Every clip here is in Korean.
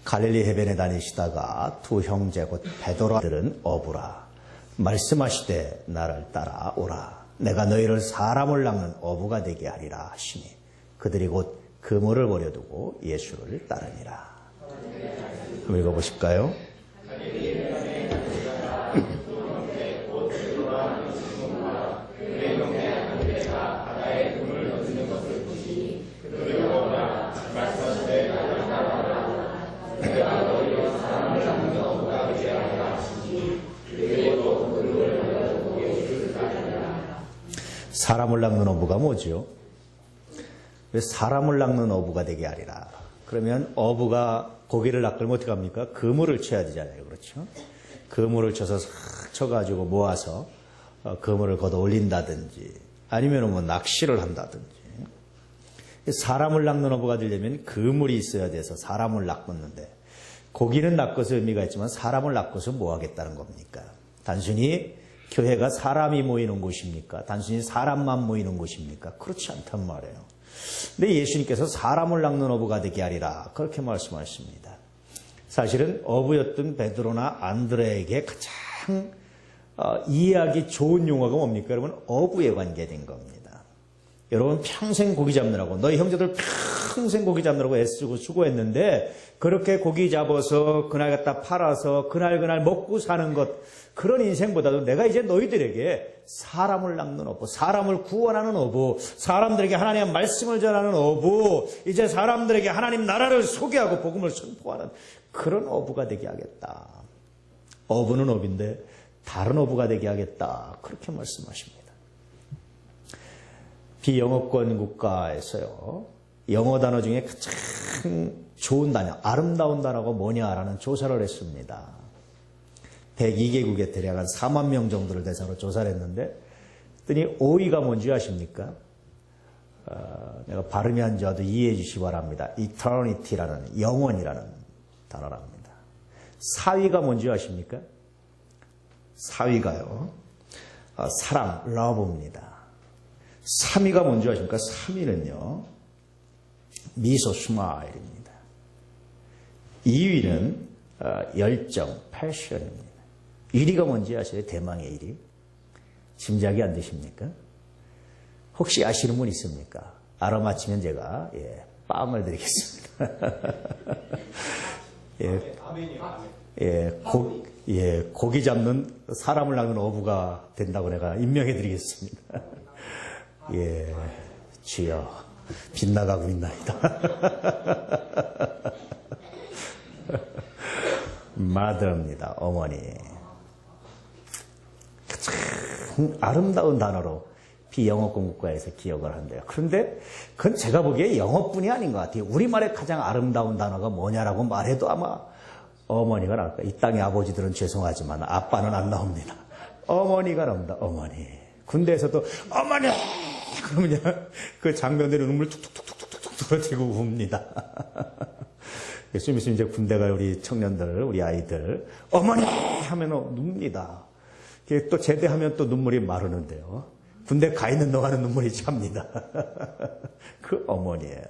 갈릴리 해변에 다니시다가 두 형제 곧 베드로들은 어부라. 말씀하시되 나를 따라오라. 내가 너희를 사람을 낚는 어부가 되게 하리라 하시니 그들이 곧 그물을 버려두고 예수를 따르니라. 한번 읽어보실까요? 사람을 낚는 어부가 뭐죠? 왜 사람을 낚는 어부가 되게 하리라. 그러면 어부가 고기를 낚으면 어떻게 합니까? 그물을 쳐야 되잖아요. 그렇죠? 그물을 쳐서 싹 쳐가지고 모아서 그물을 걷어 올린다든지 아니면 뭐 낚시를 한다든지. 사람을 낚는 어부가 되려면 그물이 있어야 돼서 사람을 낚았는데 고기는 낚아서 의미가 있지만 사람을 낚아서 뭐 하겠다는 겁니까? 단순히 교회가 사람이 모이는 곳입니까? 단순히 사람만 모이는 곳입니까? 그렇지 않단 말이에요. 근데 예수님께서 사람을 낚는 어부가 되게 하리라 그렇게 말씀하십니다. 사실은 어부였던 베드로나 안드레에게 가장 이해하기 좋은 용어가 뭡니까? 여러분, 어부에 관계된 겁니다. 여러분, 평생 고기 잡느라고 너희 형제들 평생 고기 잡느라고 애쓰고 수고했는데 그렇게 고기 잡아서 그날 갖다 팔아서 그날 먹고 사는 것 그런 인생보다도 내가 이제 너희들에게 사람을 낚는 어부, 사람을 구원하는 어부, 사람들에게 하나님의 말씀을 전하는 어부, 이제 사람들에게 하나님 나라를 소개하고 복음을 선포하는 그런 어부가 되게 하겠다. 어부는 어부인데 다른 어부가 되게 하겠다. 그렇게 말씀하십니다. 비영어권 국가에서요. 영어 단어 중에 가장 좋은 단어, 아름다운 단어가 뭐냐라는 조사를 했습니다. 102개국에 대략 한 4만 명 정도를 대상으로 조사를 했는데 그랬더니 5위가 뭔지 아십니까? 내가 발음이 안 좋아도 이해해 주시기 바랍니다. eternity라는 영원이라는 단어랍니다. 4위가 뭔지 아십니까? 4위가요. 사랑, love입니다. 3위가 뭔지 아십니까? 3위는요. 미소, 스마일입니다. 2위는 열정, 패션입니다. 1위가 뭔지 아세요? 대망의 1위. 짐작이 안 되십니까? 혹시 아시는 분 있습니까? 알아맞히면 제가 빵을 드리겠습니다. 고기 잡는 사람을 낚는 어부가 된다고 내가 임명해 드리겠습니다. 주여 빗나가고 있나이다. 마더입니다. 어머니. 참 아름다운 단어로 비영어권 국가에서 기억을 한대요. 그런데 그건 제가 보기에 영어뿐이 아닌 것 같아요. 우리말의 가장 아름다운 단어가 뭐냐라고 말해도 아마 어머니가 나올 거예요. 이 땅의 아버지들은 죄송하지만 아빠는 안 나옵니다. 어머니가 나옵니다. 어머니. 군대에서도 어머니! 그러면 그 장병들이 눈물 툭툭툭툭툭툭 떨어지고 웁니다. 좀 있으면 이제 군대가 우리 청년들, 우리 아이들, 어머니! 하면 눕니다. 또 제대하면 또 눈물이 마르는데요. 군대 가 있는 동안은 눈물이 찹니다. 그 어머니예요.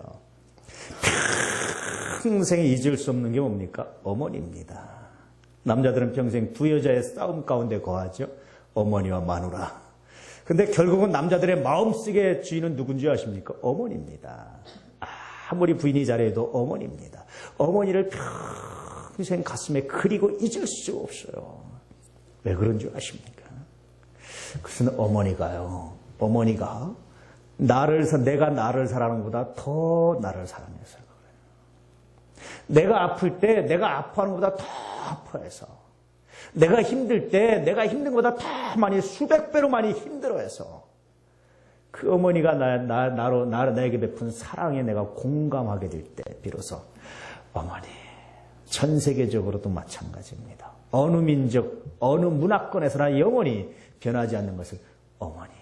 평생 잊을 수 없는 게 뭡니까? 어머니입니다. 남자들은 평생 두 여자의 싸움 가운데 거하죠. 어머니와 마누라. 근데 결국은 남자들의 마음속의 주인은 누군지 아십니까? 어머니입니다. 아무리 부인이 잘해도 어머니입니다. 어머니를 평생 가슴에 그리고 잊을 수 없어요. 왜 그런 줄 아십니까? 그것은 어머니가 내가 나를 사랑하는 것보다 더 나를 사랑해서 그래요. 내가 아플 때 내가 아파하는 것보다 더 아파해서 내가 힘들 때 내가 힘든 것보다 더 많이 수백 배로 많이 힘들어해서 그 어머니가 나에게 베푼 사랑에 내가 공감하게 될 때 비로소 어머니. 전 세계적으로도 마찬가지입니다. 어느 민족, 어느 문화권에서나 영원히 변하지 않는 것은 어머니.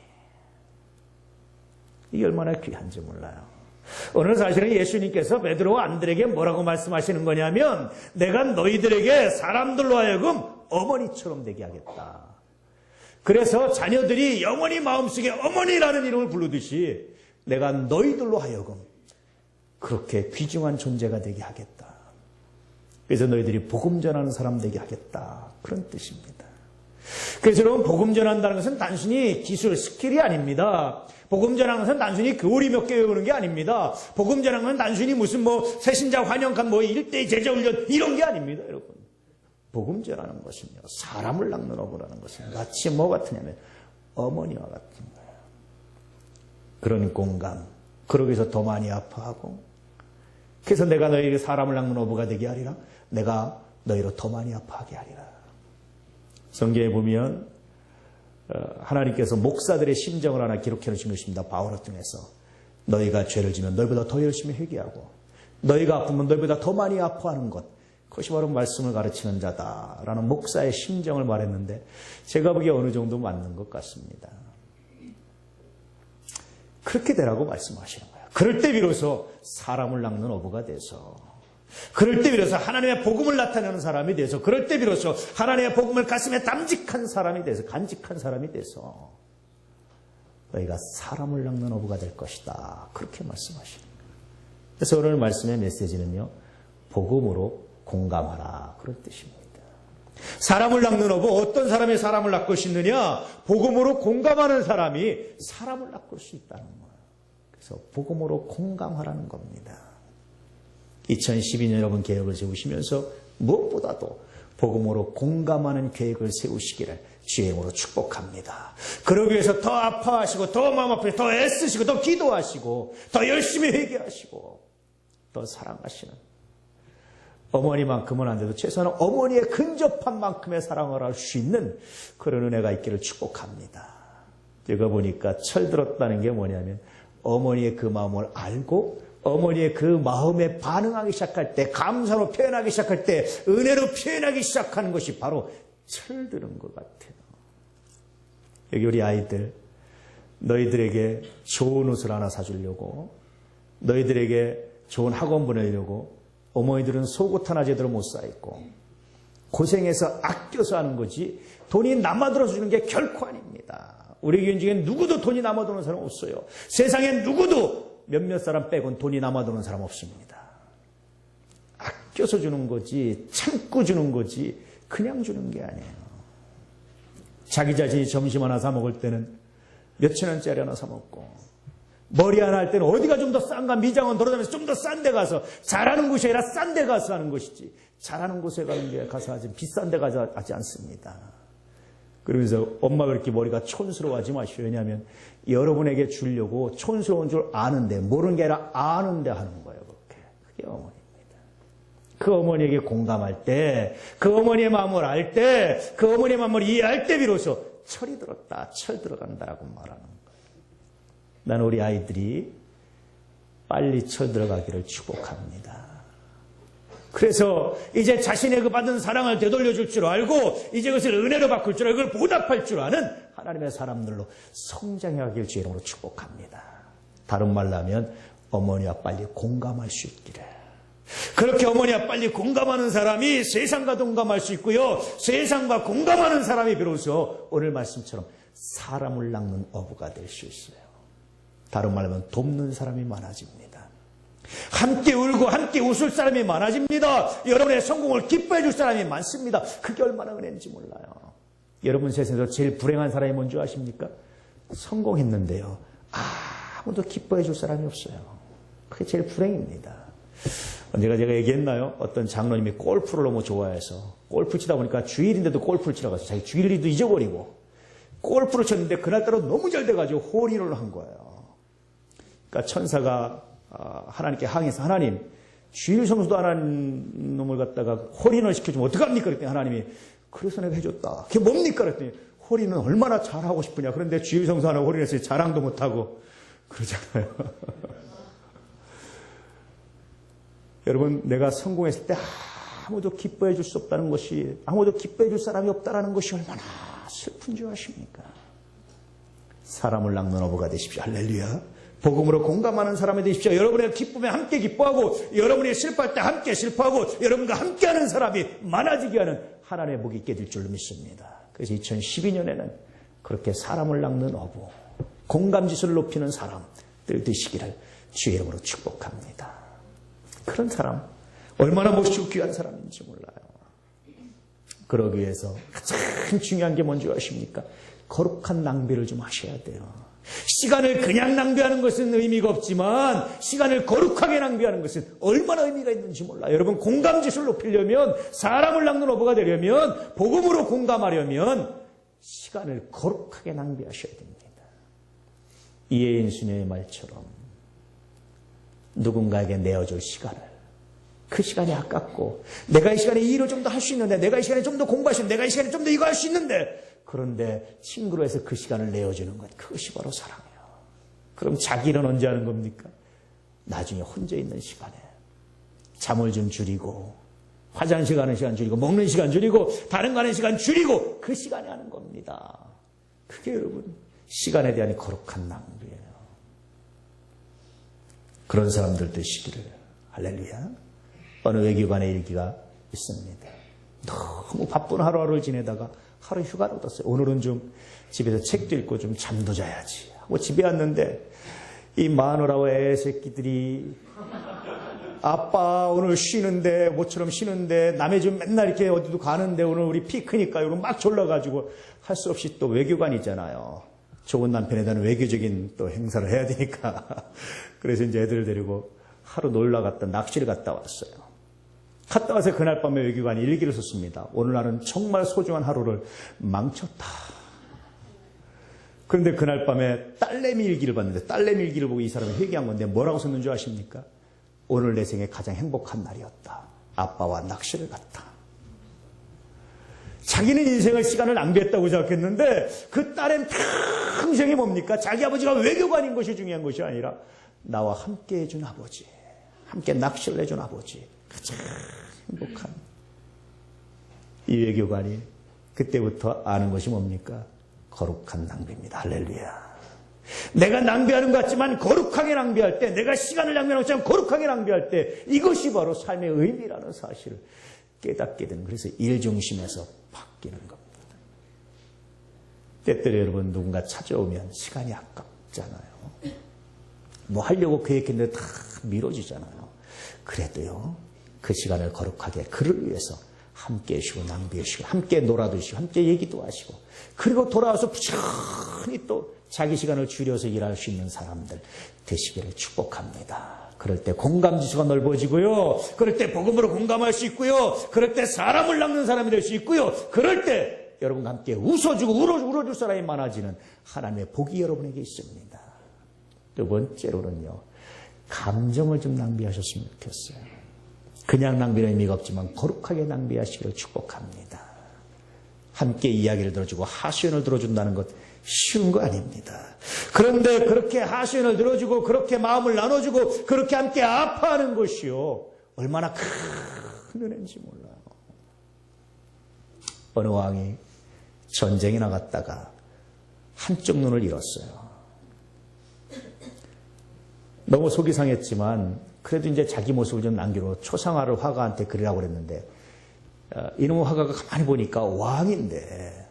이게 얼마나 귀한지 몰라요. 오늘 사실은 예수님께서 베드로와 안드레에게 뭐라고 말씀하시는 거냐면 내가 너희들에게 사람들로 하여금 어머니처럼 되게 하겠다. 그래서 자녀들이 영원히 마음속에 어머니라는 이름을 부르듯이 내가 너희들로 하여금 그렇게 귀중한 존재가 되게 하겠다. 그래서 너희들이 복음 전하는 사람 되게 하겠다. 그런 뜻입니다. 그래서 여러분, 복음 전한다는 것은 단순히 기술, 스킬이 아닙니다. 복음 전하는 것은 단순히 교리 몇 개 외우는 게 아닙니다. 복음 전하는 것은 단순히 무슨 새신자 환영칸 1대 제자 훈련 이런 게 아닙니다, 여러분. 복음 전하는 것은요, 사람을 낚는 어부라는 것은 마치 뭐 같으냐면 어머니와 같은 거예요. 그런 공감. 그러기 위해서 더 많이 아파하고, 그래서 내가 너희에게 사람을 낚는 어부가 되게 하리라. 내가 너희로 더 많이 아파하게 하리라. 성경에 보면 하나님께서 목사들의 심정을 하나 기록해 놓으신 것입니다. 바울을 통해서. 너희가 죄를 지면 너희보다 더 열심히 회개하고, 너희가 아프면 너희보다 더 많이 아파하는 것, 그것이 바로 말씀을 가르치는 자다라는 목사의 심정을 말했는데, 제가 보기에 어느 정도 맞는 것 같습니다. 그렇게 되라고 말씀하시는 거예요. 그럴 때 비로소 사람을 낚는 어부가 돼서, 그럴 때 비로소 하나님의 복음을 나타내는 사람이 돼서, 그럴 때 비로소 하나님의 복음을 가슴에 담직한 사람이 돼서, 간직한 사람이 돼서 너희가 사람을 낚는 어부가 될 것이다. 그렇게 말씀하시는 거예요. 그래서 오늘 말씀의 메시지는요, 복음으로 공감하라. 그런 뜻입니다. 사람을 낚는 어부, 어떤 사람이 사람을 낚을 수 있느냐? 복음으로 공감하는 사람이 사람을 낚을 수 있다는 거예요. 그래서 복음으로 공감하라는 겁니다. 2012년 여러분 계획을 세우시면서 무엇보다도 복음으로 공감하는 계획을 세우시기를 주행으로 축복합니다. 그러기 위해서 더 아파하시고, 더 마음 아프게, 더 애쓰시고, 더 기도하시고, 더 열심히 회개하시고, 더 사랑하시는 어머니만큼은 안 돼도 최소한 어머니의 근접한 만큼의 사랑을 할 수 있는 그런 은혜가 있기를 축복합니다. 제가 보니까 철들었다는 게 뭐냐면, 어머니의 그 마음을 알고 어머니의 그 마음에 반응하기 시작할 때, 감사로 표현하기 시작할 때, 은혜로 표현하기 시작하는 것이 바로 철드는 것 같아요. 여기 우리 아이들, 너희들에게 좋은 옷을 하나 사주려고, 너희들에게 좋은 학원 보내려고 어머니들은 속옷 하나 제대로 못 사입고 고생해서 아껴서 하는 거지, 돈이 남아들어 주는 게 결코 아닙니다. 우리 교인 중에 누구도 돈이 남아도는 사람 없어요. 세상에 누구도 몇몇 사람 빼곤 돈이 남아도는 사람 없습니다. 아껴서 주는 거지, 참고 주는 거지, 그냥 주는 게 아니에요. 자기 자신이 점심 하나 사 먹을 때는 몇천 원짜리 하나 사 먹고, 머리 하나 할 때는 어디가 좀 더 싼가 미장원 돌아다니면서 좀 더 싼 데 가서, 잘하는 곳이 아니라 싼 데 가서 하는 것이지, 잘하는 곳에 가는 게 가서 하지 비싼 데 가서 하지 않습니다. 그러면서 엄마가 그렇게 머리가 촌스러워하지 마시오. 왜냐하면 여러분에게 주려고 촌스러운 줄 아는데, 모르는 게 아니라 아는데 하는 거예요. 그게 어머니입니다. 그 어머니에게 공감할 때, 그 어머니의 마음을 알 때, 그 어머니의 마음을 이해할 때 비로소 철이 들었다, 철 들어간다라고 말하는 거예요. 나는 우리 아이들이 빨리 철 들어가기를 축복합니다. 그래서 이제 자신의 그 받은 사랑을 되돌려줄 줄 알고, 이제 그것을 은혜로 바꿀 줄 알고, 그걸 보답할 줄 아는 하나님의 사람들로 성장하길 주의 이름으로 축복합니다. 다른 말로 하면 어머니와 빨리 공감할 수 있기를. 그렇게 어머니와 빨리 공감하는 사람이 세상과 동감할 수 있고요, 세상과 공감하는 사람이 비로소 오늘 말씀처럼 사람을 낚는 어부가 될 수 있어요. 다른 말로 하면 돕는 사람이 많아집니다. 함께 울고 함께 웃을 사람이 많아집니다. 여러분의 성공을 기뻐해 줄 사람이 많습니다. 그게 얼마나 은혜인지 몰라요. 여러분 세상에서 제일 불행한 사람이 뭔지 아십니까? 성공했는데요, 아무도 기뻐해 줄 사람이 없어요. 그게 제일 불행입니다. 언제가 제가 얘기했나요? 어떤 장로님이 골프를 너무 좋아해서 골프 치다 보니까 주일인데도 골프를 치러 가서 자기 주일이도 잊어버리고 골프를 쳤는데 그날따라 너무 잘 돼가지고 홀인원을 한 거예요. 그러니까 천사가 하나님께 항의해서, 하나님, 주일 성수도 안 한 놈을 갖다가 홀인원을 시켜주면 어떡합니까? 그랬더니 하나님이, 그래서 내가 해줬다. 그게 뭡니까? 그랬더니 홀인은 얼마나 잘하고 싶으냐. 그런데 주일 성수 하나 홀인해서 자랑도 못하고 그러잖아요. 여러분, 내가 성공했을 때 아무도 기뻐해 줄 수 없다는 것이, 아무도 기뻐해 줄 사람이 없다는 것이 얼마나 슬픈 줄 아십니까? 사람을 낚는 어부가 되십시오. 할렐루야. 복음으로 공감하는 사람이 되십시오. 여러분의 기쁨에 함께 기뻐하고, 여러분이 슬퍼할 때 함께 슬퍼하고, 여러분과 함께하는 사람이 많아지게 하는 하나님의 복이 있게 될 줄로 믿습니다. 그래서 2012년에는 그렇게 사람을 낚는 어부, 공감지수를 높이는 사람들 되시기를 주의 이름으로 축복합니다. 그런 사람, 얼마나 멋지고 귀한 사람인지 몰라요. 그러기 위해서 가장 중요한 게 뭔지 아십니까? 거룩한 낭비를 좀 하셔야 돼요. 시간을 그냥 낭비하는 것은 의미가 없지만 시간을 거룩하게 낭비하는 것은 얼마나 의미가 있는지 몰라요. 여러분, 공감지수를 높이려면, 사람을 낚는 어부가 되려면, 복음으로 공감하려면 시간을 거룩하게 낭비하셔야 됩니다. 이혜인 수녀의 말처럼 누군가에게 내어줄 시간을, 그 시간이 아깝고 내가 이 시간에 이 일을 좀 더 할 수 있는데, 내가 이 시간에 좀 더 공부할 수 있는데, 내가 이 시간에 좀 더 이거 할 수 있는데, 그런데 친구로 해서 그 시간을 내어주는 것, 그것이 바로 사랑이에요. 그럼 자기는 언제 하는 겁니까? 나중에 혼자 있는 시간에 잠을 좀 줄이고, 화장실 가는 시간 줄이고, 먹는 시간 줄이고, 다른 가는 시간 줄이고, 그 시간에 하는 겁니다. 그게 여러분 시간에 대한 거룩한 낭비예요. 그런 사람들 되시기를. 할렐루야. 어느 외교관의 일기가 있습니다. 너무 바쁜 하루하루를 지내다가 하루 휴가를 얻었어요. 오늘은 좀 집에서 책도 읽고 좀 잠도 자야지 하고 집에 왔는데, 이 마누라와 애 새끼들이 아빠 오늘 쉬는데, 모처럼 쉬는데, 남의 집 맨날 이렇게 어디도 가는데 오늘 우리 피크니까 이러고 막 졸라가지고 할 수 없이 또 외교관이잖아요. 좋은 남편에 대한 외교적인 또 행사를 해야 되니까. 그래서 이제 애들 데리고 하루 놀러 갔다 낚시를 갔다 왔어요. 갔다 와서 그날 밤에 외교관이 일기를 썼습니다. 오늘 나는 정말 소중한 하루를 망쳤다. 그런데 그날 밤에 딸내미 일기를 봤는데, 딸내미 일기를 보고 이 사람이 회개한 건데 뭐라고 썼는 줄 아십니까? 오늘 내 생에 가장 행복한 날이었다. 아빠와 낚시를 갔다. 자기는 인생의 시간을 낭비했다고 생각했는데, 그 딸은 평생이 뭡니까? 자기 아버지가 외교관인 것이 중요한 것이 아니라 나와 함께 해준 아버지, 함께 낚시를 해준 아버지, 가장 행복한 이 외교관이 그때부터 아는 것이 뭡니까? 거룩한 낭비입니다. 할렐루야. 내가 낭비하는 것 같지만 거룩하게 낭비할 때, 내가 시간을 낭비하는 것 같지만 거룩하게 낭비할 때, 이것이 바로 삶의 의미라는 사실을 깨닫게 되는, 그래서 일 중심에서 바뀌는 겁니다. 때때로 여러분 누군가 찾아오면 시간이 아깝잖아요. 뭐 하려고 계획했는데 다 미뤄지잖아요. 그래도요, 그 시간을 거룩하게 그를 위해서 함께 해주시고 낭비해주시고 함께 놀아주시고 함께 얘기도 하시고, 그리고 돌아와서 부지런히 또 자기 시간을 줄여서 일할 수 있는 사람들 되시기를 축복합니다. 그럴 때 공감지수가 넓어지고요. 그럴 때 복음으로 공감할 수 있고요. 그럴 때 사람을 낚는 사람이 될 수 있고요. 그럴 때 여러분과 함께 웃어주고 울어줄 사람이 많아지는 하나님의 복이 여러분에게 있습니다. 두 번째로는요, 감정을 좀 낭비하셨으면 좋겠어요. 그냥 낭비는 의미가 없지만 거룩하게 낭비하시기를 축복합니다. 함께 이야기를 들어주고 하소연을 들어준다는 것 쉬운 거 아닙니다. 그런데 그렇게 하소연을 들어주고 그렇게 마음을 나눠주고 그렇게 함께 아파하는 것이요, 얼마나 큰 은혜인지 몰라요. 어느 왕이 전쟁에 나갔다가 한쪽 눈을 잃었어요. 너무 속이 상했지만 그래도 이제 자기 모습을 좀 남기로 초상화를 화가한테 그리라고 그랬는데, 이놈의 화가가 가만히 보니까 왕인데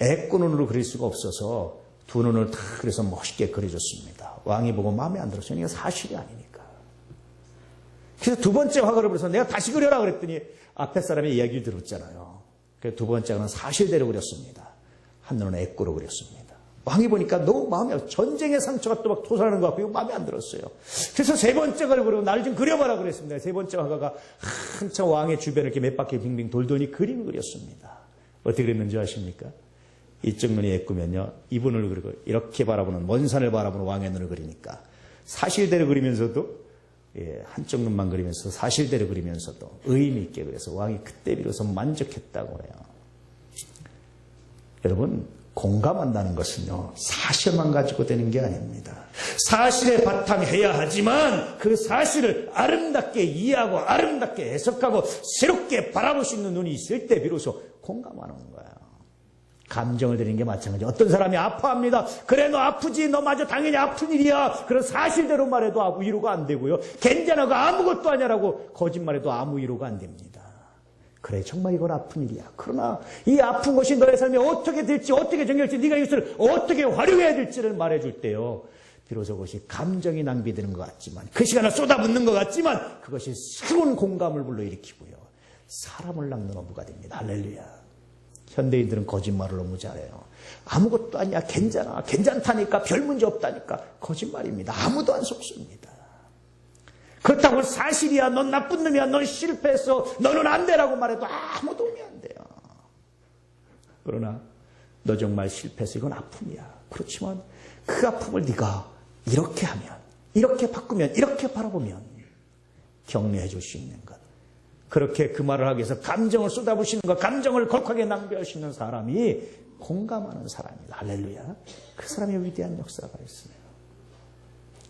애꾸눈으로 그릴 수가 없어서 두 눈을 다 그려서 멋있게 그려줬습니다. 왕이 보고 마음에 안 들었어요. 이게 사실이 아니니까. 그래서 두 번째 화가를 불러서 내가 다시 그려라 그랬더니 앞에 사람의 이야기를 들었잖아요. 그래서 두 번째는 사실대로 그렸습니다. 한 눈은 애꾸로 그렸습니다. 왕이 보니까 너무 마음에 안 들어요. 전쟁의 상처가 또 막 토사하는 것 같고 이거 마음에 안 들었어요. 그래서 세 번째 걸 그리고 나를 좀 그려봐라 그랬습니다. 세 번째 화가가 한참 왕의 주변을 이렇게 몇 바퀴 빙빙 돌더니 그림을 그렸습니다. 어떻게 그랬는지 아십니까? 이쪽 눈이 애꾸면요, 이분을 그리고 이렇게 바라보는, 먼 산을 바라보는 왕의 눈을 그리니까 사실대로 그리면서도, 한쪽 눈만 그리면서 사실대로 그리면서도 의미 있게 그래서 왕이 그때 비로소 만족했다고 해요. 여러분, 공감한다는 것은요, 사실만 가지고 되는 게 아닙니다. 사실에 바탕해야 하지만 그 사실을 아름답게 이해하고 아름답게 해석하고 새롭게 바라볼 수 있는 눈이 있을 때 비로소 공감하는 거예요. 감정을 드리는 게 마찬가지. 어떤 사람이 아파합니다. 그래, 너 아프지. 너 마저 당연히 아픈 일이야. 그런 사실대로 말해도 위로가 안 되고요. 괜찮아가 아무것도 아니라고 거짓말해도 아무 위로가 안 됩니다. 그래, 정말 이건 아픈 일이야. 그러나 이 아픈 것이 너의 삶에 어떻게 될지, 어떻게 정리할지, 네가 이것을 어떻게 활용해야 될지를 말해줄 때요, 비로소 그것이 감정이 낭비되는 것 같지만, 그 시간을 쏟아붓는 것 같지만 그것이 새로운 공감을 불러일으키고요, 사람을 낚는 어부가 됩니다. 할렐루야. 현대인들은 거짓말을 너무 잘해요. 아무것도 아니야, 괜찮아, 괜찮다니까, 별 문제 없다니까. 거짓말입니다. 아무도 안 속습니다. 그렇다고 사실이야, 넌 나쁜 놈이야, 넌 실패했어, 너는 안 되라고 말해도 아무 도움이 안 돼요. 그러나 너 정말 실패했어, 이건 아픔이야. 그렇지만 그 아픔을 네가 이렇게 하면, 이렇게 바꾸면, 이렇게 바라보면 격려해 줄 수 있는 것, 그렇게 그 말을 하기 위해서 감정을 쏟아부시는 것, 감정을 격하게 낭비할 수 있는 사람이 공감하는 사람입니다. 할렐루야. 그 사람의 위대한 역사가 있어요.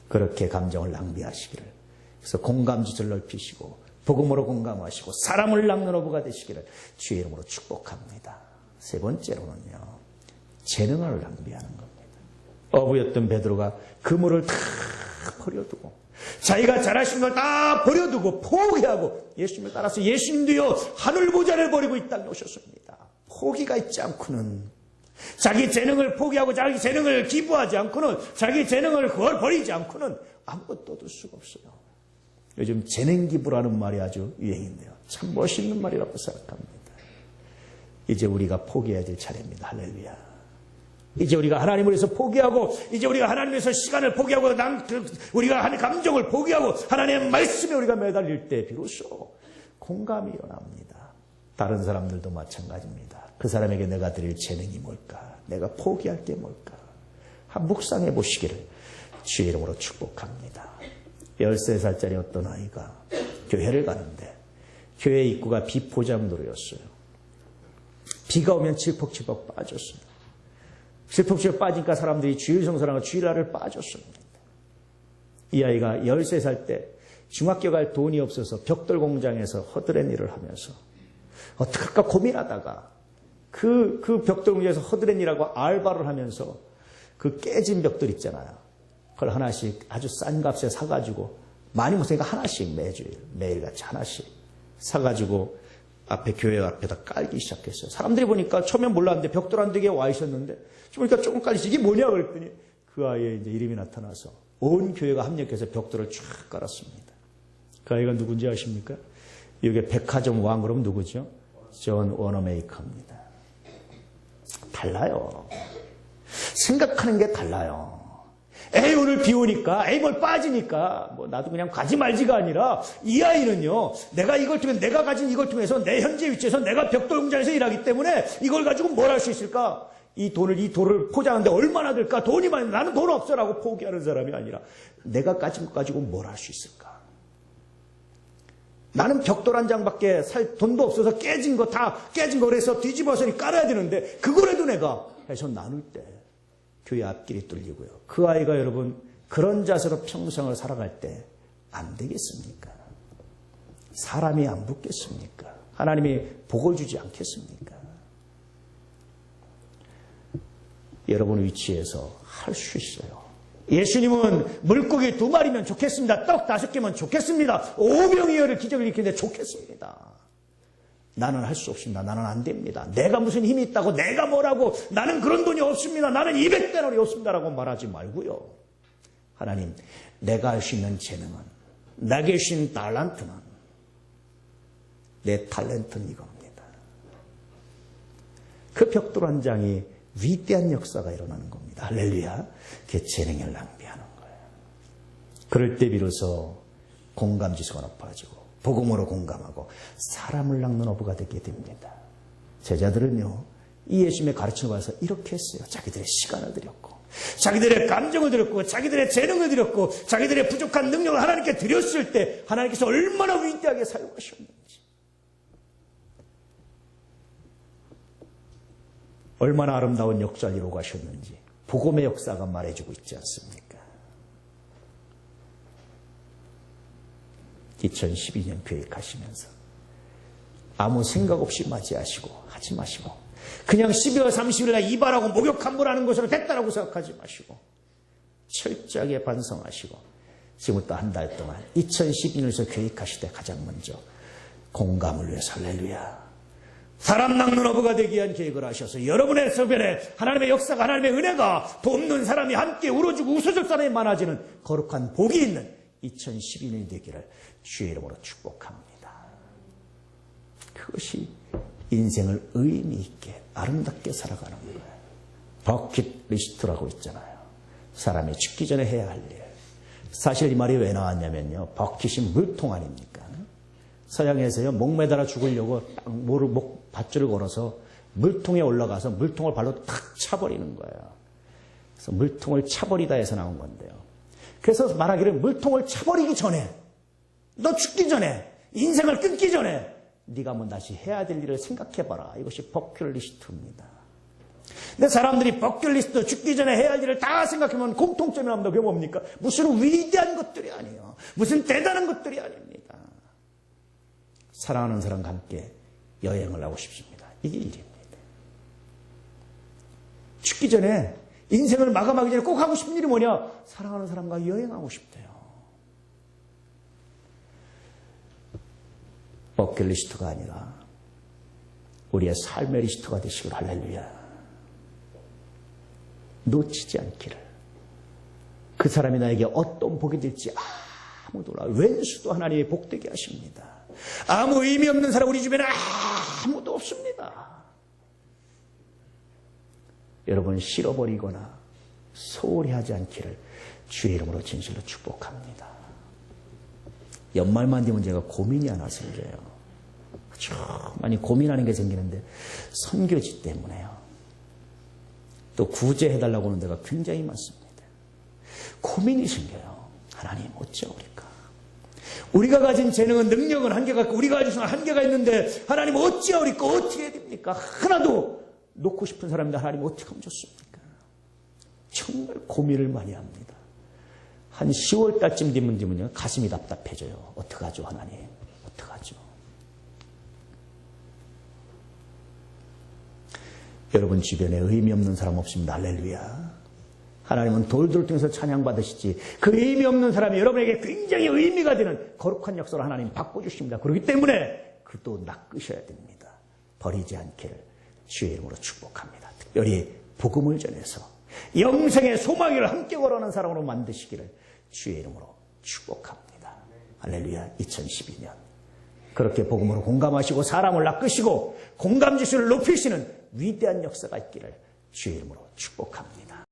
그렇게 감정을 낭비하시기를, 그래서 공감지를 넓히시고 복음으로 공감하시고 사람을 낚는 어부가 되시기를 주의 이름으로 축복합니다. 세 번째로는요, 재능을 낭비하는 겁니다. 어부였던 베드로가 그물을 다 버려두고, 자기가 잘하신 걸 다 버려두고 포기하고 예수님을 따라서, 예수님도요 하늘 보좌를 버리고 이 땅에 오셨습니다. 포기가 있지 않고는, 자기 재능을 포기하고 자기 재능을 기부하지 않고는, 자기 재능을 그걸 버리지 않고는 아무것도 얻을 수가 없어요. 요즘 재능 기부라는 말이 아주 유행인데요, 참 멋있는 말이라고 생각합니다. 이제 우리가 포기해야 될 차례입니다. 할렐루야. 이제 우리가 하나님을 위해서 포기하고, 이제 우리가 하나님을 위해서 시간을 포기하고, 우리가 하는 감정을 포기하고 하나님의 말씀에 우리가 매달릴 때 비로소 공감이 일어납니다. 다른 사람들도 마찬가지입니다. 그 사람에게 내가 드릴 재능이 뭘까? 내가 포기할 게 뭘까? 한 묵상해 보시기를 주의 이름으로 축복합니다. 13살짜리 어떤 아이가 교회를 가는데 교회 입구가 비포장도로였어요. 비가 오면 질퍽질퍽 빠졌어요. 질퍽질퍽 빠지니까 사람들이 주일 성사랑과 주일날을 빠졌습니다. 이 아이가 13살 때 중학교 갈 돈이 없어서 벽돌 공장에서 허드렛 일을 하면서 어떡할까 고민하다가 그 벽돌 공장에서 허드렛 일하고 알바를 하면서 그 깨진 벽돌 있잖아요. 그걸 하나씩 아주 싼 값에 사가지고, 많이 못 사니까 하나씩 매일같이 하나씩 사가지고 앞에 교회 앞에다 깔기 시작했어요. 사람들이 보니까 처음엔 몰랐는데 벽돌 한 두 개 와 있었는데 보니까 조금 깔리지, 이게 뭐냐 그랬더니 그 아이의 이제 이름이 나타나서 온 교회가 합력해서 벽돌을 쫙 깔았습니다. 그 아이가 누군지 아십니까? 이게 백화점 왕 그러면 누구죠? 존 워너메이커입니다. 달라요. 생각하는 게 달라요. 에이 오늘 비 오니까, 에이 뭘 빠지니까 뭐 나도 그냥 가지 말지가 아니라, 이 아이는요 내가 이걸 통해, 내가 가진 이걸 통해서 내 현재 위치에서 내가 벽돌 공장에서 일하기 때문에 이걸 가지고 뭘 할 수 있을까? 이 돌을 포장하는데 얼마나 들까? 돈이 많이, 나는 돈 없어라고 포기하는 사람이 아니라 내가 가진 것 가지고 뭘 할 수 있을까? 나는 벽돌 한 장밖에 살 돈도 없어서 깨진 거 그래서 뒤집어서 깔아야 되는데 그거라도 내가 해서 나눌 때 교회 앞길이 뚫리고요. 그 아이가 여러분 그런 자세로 평생을 살아갈 때 안 되겠습니까? 사람이 안 붙겠습니까? 하나님이 복을 주지 않겠습니까? 여러분 위치에서 할 수 있어요. 예수님은 물고기 2마리면 좋겠습니다. 떡 5개면 좋겠습니다. 5병이어를 기적을 일으키는데 좋겠습니다. 나는 할 수 없습니다. 나는 안 됩니다. 내가 무슨 힘이 있다고, 내가 뭐라고, 나는 그런 돈이 없습니다. 나는 200데나리 없습니다라고 말하지 말고요. 하나님, 내가 할 수 있는 재능은, 내게 주신 달란트는, 내 탤런트는 이겁니다. 그 벽돌 한 장이 위대한 역사가 일어나는 겁니다. 할렐루야. 그게 재능을 낭비하는 거예요. 그럴 때 비로소 공감지수가 높아지고 복음으로 공감하고 사람을 낚는 어부가 되게 됩니다. 제자들은요, 이 예수님의 가르침을 받아서 이렇게 했어요. 자기들의 시간을 드렸고, 자기들의 감정을 드렸고, 자기들의 재능을 드렸고, 자기들의 부족한 능력을 하나님께 드렸을 때 하나님께서 얼마나 위대하게 사용하셨는지, 얼마나 아름다운 역사를 이루고 가셨는지 복음의 역사가 말해주고 있지 않습니까? 2012년 교회 가시면서 아무 생각 없이 맞이하시고 하지 마시고, 그냥 12월 30일 날 이발하고 목욕 함부라는 것으로 됐다라고 생각하지 마시고 철저하게 반성하시고, 지금부터 한 달 동안 2012년에서 교회 가실 때 가장 먼저 공감을 위해서, 할렐루야, 사람 낚는 어부가 되기 위한 계획을 하셔서 여러분의 주변에 하나님의 역사가, 하나님의 은혜가, 돕는 사람이 함께 울어주고 웃어줄 사람이 많아지는 거룩한 복이 있는 2012년이 되기를 주의 이름으로 축복합니다. 그것이 인생을 의미 있게 아름답게 살아가는 거예요. 버킷리스트라고 있잖아요. 사람이 죽기 전에 해야 할 일. 사실 이 말이 왜 나왔냐면요. 버킷이 물통 아닙니까? 서양에서요, 목 매달아 죽으려고 딱 목 밧줄을 걸어서 물통에 올라가서 물통을 발로 탁 차버리는 거예요. 그래서 물통을 차버리다 해서 나온 건데요. 그래서 말하기를 물통을 차버리기 전에, 너 죽기 전에, 인생을 끊기 전에 네가 한번 다시 해야 될 일을 생각해봐라. 이것이 버킷리스트입니다. 근데 사람들이 버킷리스트, 죽기 전에 해야 할 일을 다 생각하면 공통점이 나옵니다. 그게 뭡니까? 무슨 위대한 것들이 아니에요. 무슨 대단한 것들이 아닙니다. 사랑하는 사람과 함께 여행을 하고 싶습니다. 이게 일입니다. 죽기 전에, 인생을 마감하기 전에 꼭 하고 싶은 일이 뭐냐? 사랑하는 사람과 여행하고 싶대요. 버킷리스트가 아니라 우리의 삶의 리스트가 되시길. 할렐루야. 놓치지 않기를. 그 사람이 나에게 어떤 복이 될지 아무도 몰라. 왼수도 하나님의 복되게 하십니다. 아무 의미 없는 사람 우리 주변에 아무도 없습니다. 여러분 싫어버리거나 소홀히 하지 않기를 주의 이름으로 진실로 축복합니다. 연말만 되면 제가 고민이 하나 생겨요. 아주 많이 고민하는 게 생기는데 선교지 때문에요. 또 구제해달라고 하는 데가 굉장히 많습니다. 고민이 생겨요. 하나님 어찌하오리까? 우리가 가진 재능은, 능력은 한계가 있고 우리가 가진 한계가 있는데 하나님 어찌하오리까? 어떻게 해야 됩니까? 하나도 놓고 싶은 사람인데 하나님 어떻게 하면 좋습니까? 정말 고민을 많이 합니다. 한 10월 달쯤 되면요 가슴이 답답해져요. 어떡하죠 하나님? 어떡하죠? 여러분 주변에 의미 없는 사람 없습니다. 할렐루야. 하나님은 돌들 통해서 찬양받으시지 그 의미 없는 사람이 여러분에게 굉장히 의미가 되는 거룩한 역사를 하나님 바꿔주십니다. 그렇기 때문에 그도 낚으셔야 됩니다. 버리지 않기를 주의 이름으로 축복합니다. 특별히 복음을 전해서 영생의 소망을 함께 걸어가는 사람으로 만드시기를 주의 이름으로 축복합니다. 할렐루야. 2012년 그렇게 복음으로 공감하시고 사람을 낚으시고 공감지수를 높이시는 위대한 역사가 있기를 주의 이름으로 축복합니다.